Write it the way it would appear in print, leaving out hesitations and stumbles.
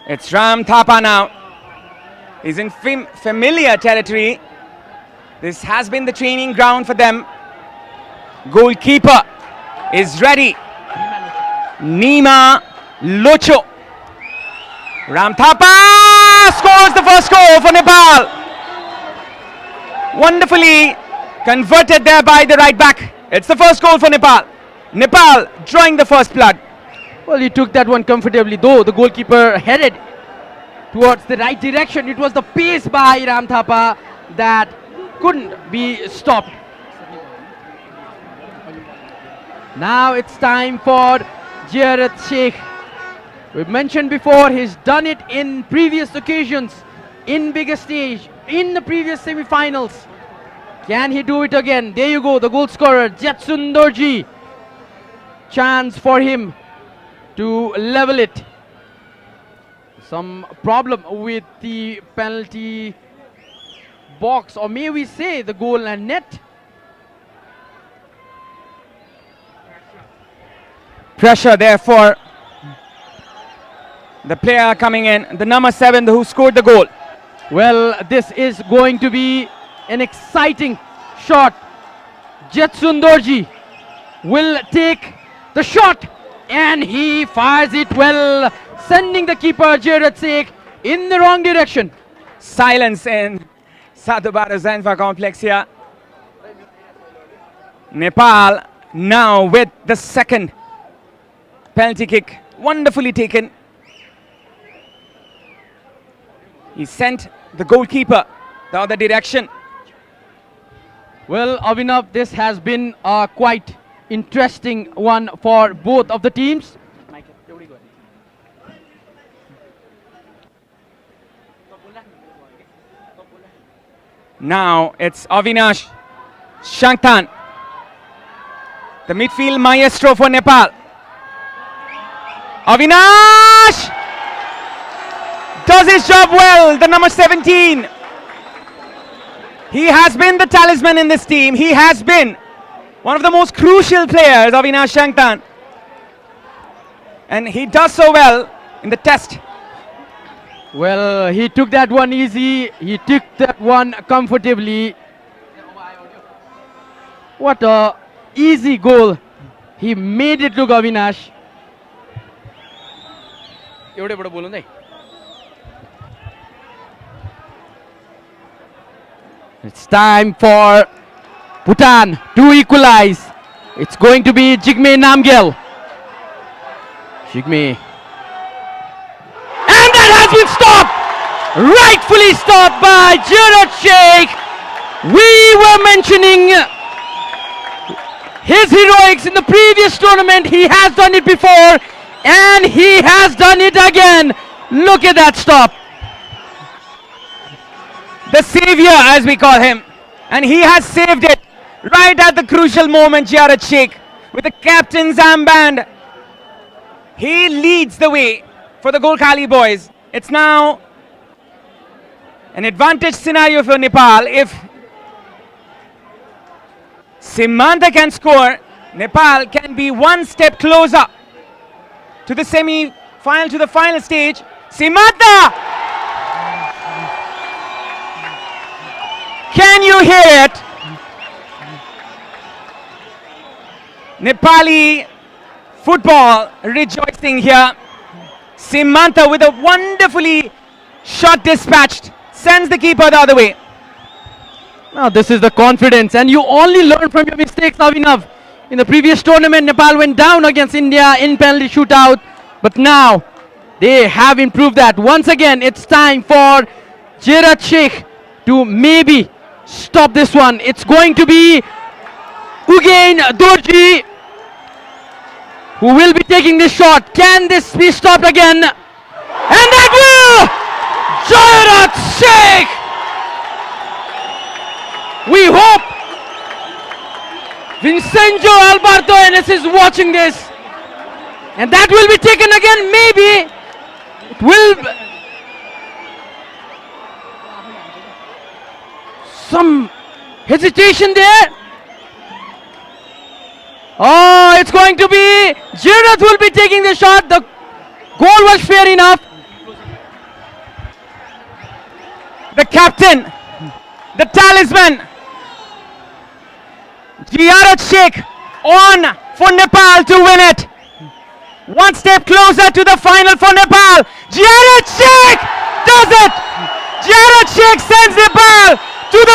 It's Ram Thapa now. He's in familiar territory. This has been the training ground for them. Goalkeeper is ready. Nima Locho. Ram Thapa scores the first goal for Nepal. Wonderfully converted there by the right back. It's the first goal for Nepal. Nepal drawing the first blood. Well, he took that one comfortably, though the goalkeeper headed towards the right direction. It was the pace by Ram Thapa that couldn't be stopped. Now it's time for Jared Sheikh. We've mentioned before, he's done it in previous occasions, in bigger stage, in the previous semi-finals. Can he do it again? There you go, the goal scorer, Jetsun Dorji. Chance for him to level it. Some problem with the penalty box, or may we say the goal and net. Pressure there for the player coming in, the number 7 who scored the goal. Well, this is going to be an exciting shot. Jetsun Dorji will take the shot and he fires it well, sending the keeper Jared Sheikh in the wrong direction. Silence in Sadhubara Zanfa complex here. Nepal now with the second penalty kick, wonderfully taken. He sent the goalkeeper the other direction. Well, Abhinav, this has been a quite interesting one for both of the teams. Now it's Avinash Shanktan, the midfield maestro for Nepal. Avinash does his job well, the number 17. He has been the talisman in this team. He has been one of the most crucial players, Avinash Shanktan. And he does so well in the test. Well, he took that one easy. He took that one comfortably. What a easy goal. He made it look, Avinash. It's time for Bhutan to equalize. It's going to be Jigme Namgyal. Jigme. And that has been stopped! Rightfully stopped by Jared Sheikh. We were mentioning his heroics in the previous tournament. He has done it before and he has done it again. Look at that stop. The savior, as we call him, and he has saved it right at the crucial moment. Jared Sheikh with the captain's armband, he leads the way for the Golkhali boys. It's now an advantage scenario for Nepal. If Simanta can score, Nepal can be one step closer to the semi-final, to the final stage. Simanta! Can you hear it? Nepali football rejoicing here. Simanta with a wonderfully shot dispatched sends the keeper the other way. Now this is the confidence, and you only learn from your mistakes, Avinav. In the previous tournament, Nepal went down against India in penalty shootout, but now they have improved that. Once again, it's time for Jared Sheikh to maybe stop this one. It's going to be Ugain Dorji who will be taking this shot. Can this be stopped again? And that will! Jared Sheikh! We hope Vincenzo Alberto Enes is watching this. And that will be taken again, maybe. It will. Some hesitation there. Oh, it's going to be Jared will be taking the shot. The goal was fair enough. the captain, the talisman, Ziyarat Sheikh on for Nepal to win it. One step closer to the final for Nepal. Ziyarat Sheikh does it! Ziyarat Sheikh sends Nepal to the